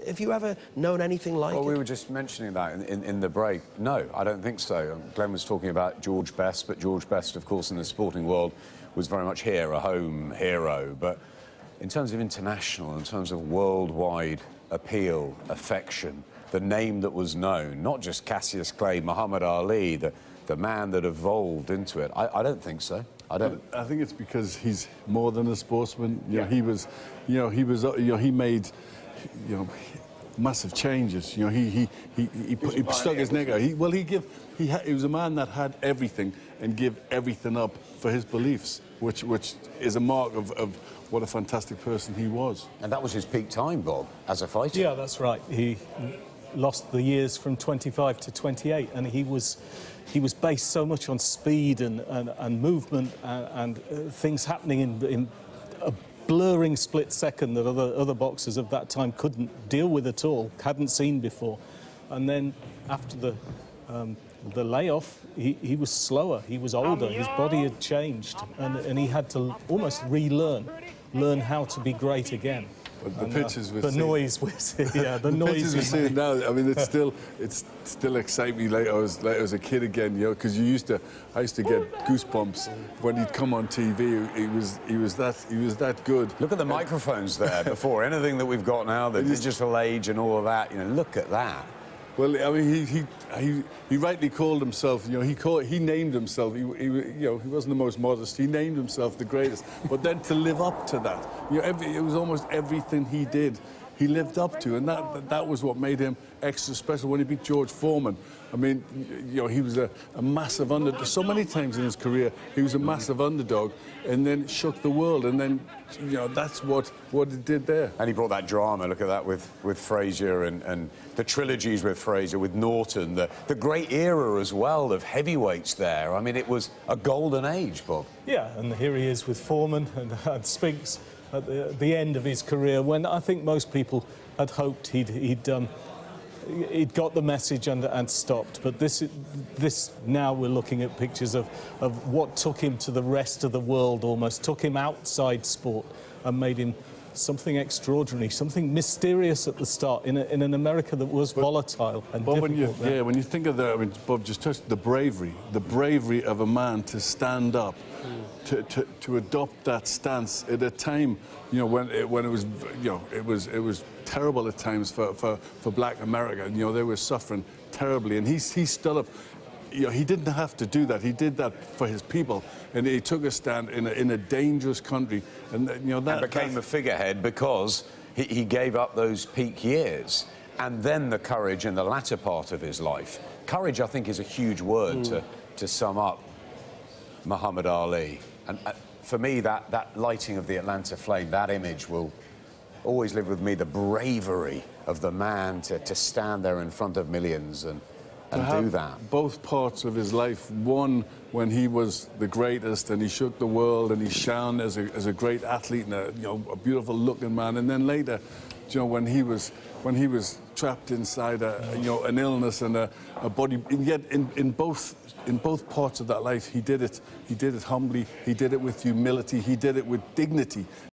Have you ever known anything like it? Well, we were just mentioning that in the break. No, I don't think so. Glenn was talking about George Best, but George Best, of course, in the sporting world was very much here, a home hero. But in terms of international, in terms of worldwide appeal, affection, the name that was known, not just Cassius Clay, Muhammad Ali, the man that evolved into it, I don't think so. I don't. I think it's because he's more than a sportsman. Yeah. He he made, massive changes. He stuck his neck out. He was a man that had everything and give everything up for his beliefs, which is a mark of what a fantastic person he was. And that was his peak time, Bob, as a fighter. Yeah, that's right. He lost the years from 25 to 28, and he was based so much on speed and movement and things happening in a blurring split second that other boxers of that time couldn't deal with at all, hadn't seen before. And then after the layoff, he was slower, he was older, his body had changed, and he had to almost learn how to be be again. But the pictures we're the seeing, noise was yeah, the noise pictures we're seeing now. I mean, it's still excites me like I was a kid again, because I used to get goosebumps when he'd come on TV. He was that good. Look at the microphones there before anything that we've got now, the digital age and all of that. Look at that. Well, I mean, he rightly called himself. He named himself. He wasn't the most modest. He named himself the greatest. But then to live up to that, it was almost everything he did, he lived up to, and that was what made him extra special. When he beat George Foreman, I mean, he was a massive underdog. So many times in his career, he was a massive underdog, and then shook the world. And then, that's what it did there. And he brought that drama. Look at that with Frazier and the trilogies with Frazier, with Norton, the great era as well of heavyweights there. I mean, it was a golden age, Bob. Yeah, and here he is with Foreman and Spinks at the end of his career, when I think most people had hoped he'd got the message and stopped. But this now we're looking at pictures of what took him to the rest of the world, almost took him outside sport and made him something extraordinary, something mysterious at the start in an America that was volatile and Bob, difficult. when you think of that, I mean, Bob just touched the bravery of a man to stand up, to adopt that stance at a time, when it was it was terrible at times for Black America. They were suffering terribly, and he stood up. He didn't have to do that. He did that for his people, and he took a stand in a dangerous country, and that became a figurehead because he gave up those peak years, and then the courage in the latter part of his life. Courage, I think, is a huge word to sum up Muhammad Ali, and for me, that lighting of the Atlanta flame, that image will always live with me. The bravery of the man to stand there in front of millions and do that. Both parts of his life, one when he was the greatest and he shook the world and he shone as a great athlete and a beautiful looking man, and then later, when he was trapped inside an illness and a body, and yet in both parts of that life he did it humbly, he did it with humility, he did it with dignity.